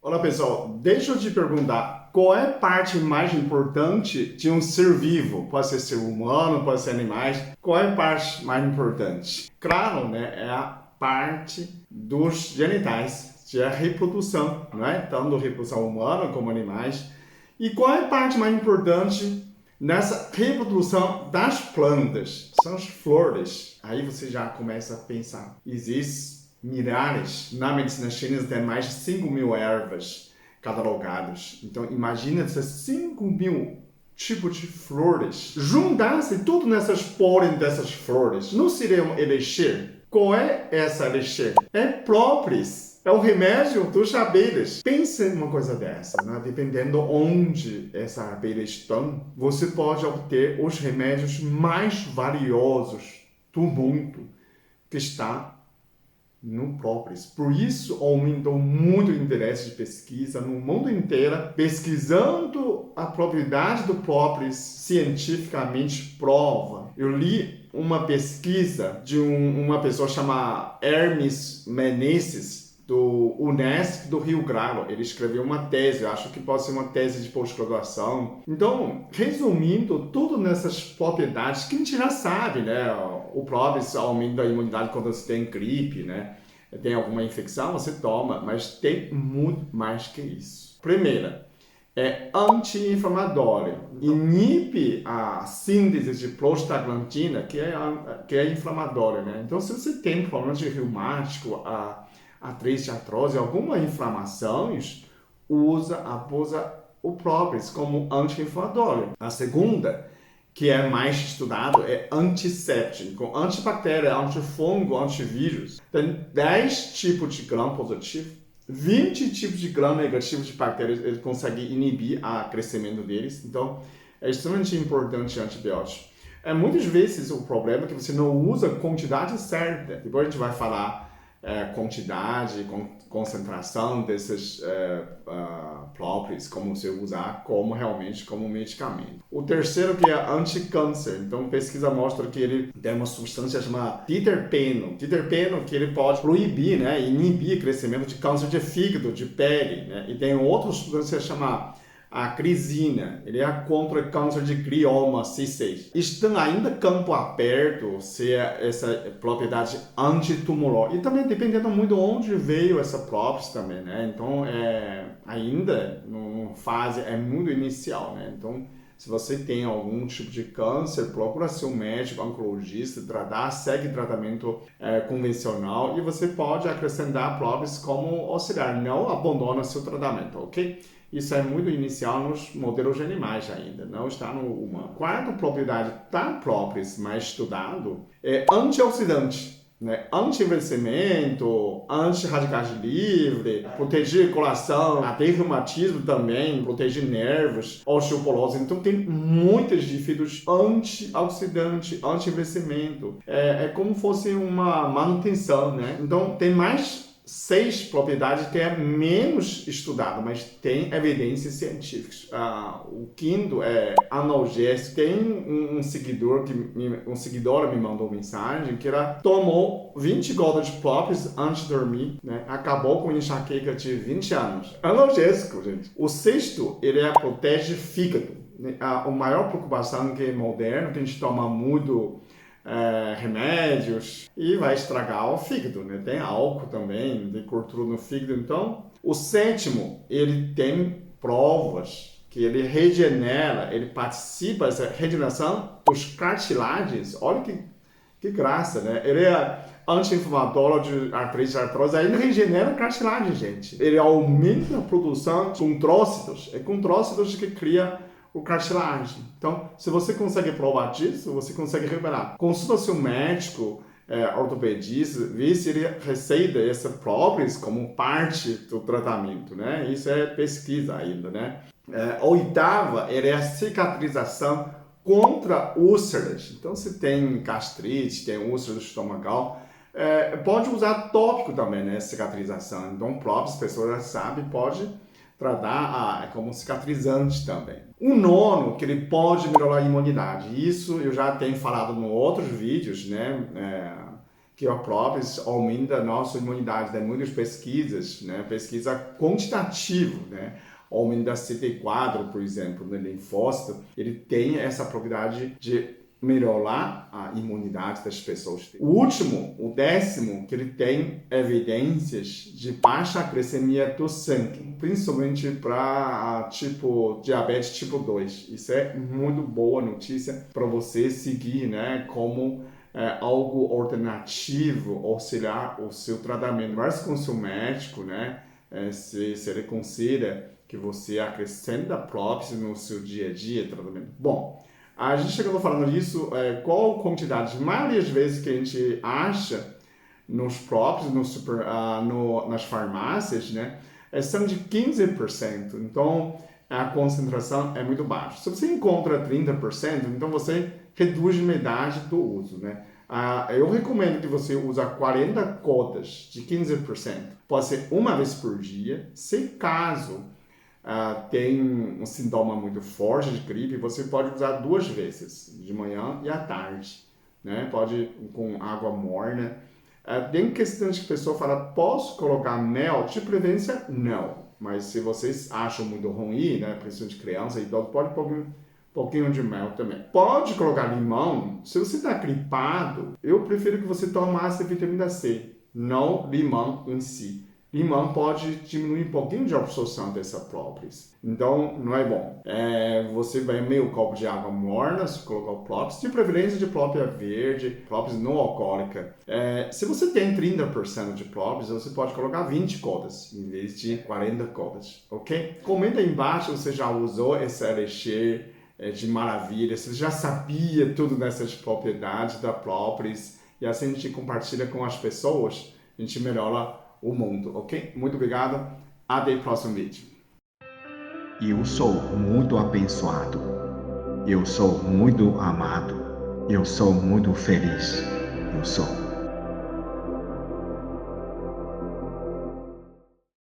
Olá pessoal, deixa eu te perguntar, qual é a parte mais importante de um ser vivo? Pode ser humano, pode ser animais. Qual é a parte mais importante? Claro, né? É a parte dos genitais, de a reprodução, não é? Tanto reprodução humana como animais. E qual é a parte mais importante nessa reprodução das plantas? São as flores. Aí você já começa a pensar. Existem milhares, na medicina chinesa tem mais de 5.000 ervas catalogadas. Então imagina essas 5.000 tipos de flores. Juntasse tudo nessas pólen dessas flores, não seria um elixir? Qual é essa elixir? É própolis. É o remédio dos abelhas. Pense numa coisa dessa, né? Dependendo onde essas abelhas estão, você pode obter os remédios mais valiosos do mundo que está no própolis. Por isso aumentou muito o interesse de pesquisa no mundo inteiro, pesquisando a propriedade do própolis cientificamente prova. Eu li uma pesquisa de uma pessoa chamada Hermes Menezes, do Unesp do Rio Grande. Ele escreveu uma tese, eu acho que pode ser uma tese de pós-graduação. Então, resumindo, tudo nessas propriedades que a gente já sabe, né? O própolis aumenta a imunidade quando você tem gripe, né? Tem alguma infecção, você toma, mas tem muito mais que isso. Primeira, é anti-inflamatório. Inibe a síntese de prostaglandina, que é inflamatória, né? Então, se você tem problema de reumático, artrite, artrose, alguma inflamações, usa o própolis como anti-inflamatório. A segunda, que é mais estudado, é antisséptico, antibactéria, antifungo, antivírus. Tem 10 tipos de gram positivo, 20 tipos de gram negativo de bactérias, ele consegue inibir o crescimento deles. Então, é extremamente importante antibiótico. Muitas vezes o problema é que você não usa a quantidade certa. Depois a gente vai falar quantidade, concentração desses própolis, como você usar realmente como medicamento. O terceiro que é anticâncer. Então, pesquisa mostra que ele tem uma substância chamada diterpeno. Diterpeno que ele pode proibir, né, inibir o crescimento de câncer de fígado, de pele, né? E tem outra substância chamada a crisina, ele é contra câncer de glioma C6. Estão ainda campo aberto se essa propriedade antitumoral. E também dependendo muito de onde veio essa própolis também, né? Então, ainda numa fase muito inicial, né? Então, se você tem algum tipo de câncer, procura seu médico, oncologista, segue tratamento convencional e você pode acrescentar própolis como auxiliar. Não abandona seu tratamento, ok? Isso é muito inicial nos modelos de animais ainda, não está no humano. Quarta propriedade da própolis mais estudado é antioxidante, né? Anti-envelhecimento, anti-radicais livre, proteger coração, até reumatismo também, proteger nervos, osteoporose. Então tem muitos efeitos antioxidante, anti-envelhecimento. É como fosse uma manutenção, né? Então tem mais 6 propriedades que é menos estudado, mas tem evidências científicas. O quinto é analgésico. Tem um seguidor me mandou mensagem que ela tomou 20 gotas de própolis antes de dormir, né? Acabou com enxaqueca de 20 anos. Analgésico, gente. O sexto, ele protege fígado. A maior preocupação que é moderno, que a gente toma muito remédios e vai estragar o fígado, né? Tem álcool também, tem gordura no fígado. Então, o sétimo, ele tem provas que ele regenera, ele participa dessa regeneração dos cartilagens. Olha que graça, né? Ele é anti-inflamatório de artrite, artrose, ainda regenera cartilagem, gente. Ele aumenta a produção de contrócitos. É contrócitos que cria o cartilagem. Então, se você consegue provar disso, você consegue revelar. Consulta seu médico, ortopedista, ver se ele receita essa própolis como parte do tratamento, né? Isso é pesquisa ainda, né? Oitava, é a cicatrização contra úlceras. Então, se tem gastrite, tem úlcera estomacal, pode usar tópico também, né? Cicatrização. Então, próprias pessoas já sabem, pode tratar como cicatrizante também. O nono, que ele pode melhorar a imunidade. Isso eu já tenho falado em outros vídeos, né? que a própolis aumenta a nossa imunidade. Tem muitas pesquisas, né? Pesquisa quantitativa, né? Aumenta CD4, por exemplo, no linfócito, ele tem essa propriedade de melhorar a imunidade das pessoas. O último, o 10º, que ele tem evidências de baixa glicemia do sangue, principalmente para diabetes tipo 2. Isso é muito boa notícia para você seguir, né, como algo alternativo, auxiliar o seu tratamento. Mas com o seu médico, né, se ele considera que você acrescenta própolis no seu dia a dia tratamento. Bom, a gente chegou falando disso, qual quantidade, a maioria das vezes que a gente acha nos próprios, nas farmácias, né, são de 15%. Então, a concentração é muito baixa. Se você encontra 30%, então você reduz metade do uso, né? Eu recomendo que você use 40 gotas de 15%. Pode ser uma vez por dia. Se caso tem um sintoma muito forte de gripe, você pode usar 2 vezes, de manhã e à tarde, né? Pode com água morna. Tem questão de que a pessoa fala, posso colocar mel? De preferência, não. Mas se vocês acham muito ruim, né? Principalmente criança e idoso, pode pôr um pouquinho de mel também. Pode colocar limão. Se você está gripado, eu prefiro que você tomasse vitamina C, não limão em si. Limão pode diminuir um pouquinho de absorção dessa própolis. Então, não é bom. Você vai meio copo de água morna, se colocar o própolis, de preferência de própolis verde, própolis não alcoólica. Se você tem 30% de própolis, você pode colocar 20 gotas, em vez de 40 gotas, ok? Comenta aí embaixo se você já usou esse elixir de maravilha, se você já sabia tudo dessas propriedades da própolis, e assim a gente compartilha com as pessoas, a gente melhora o mundo, ok? Muito obrigado, até o próximo vídeo. Eu sou muito abençoado, eu sou muito amado, eu sou muito feliz, eu sou.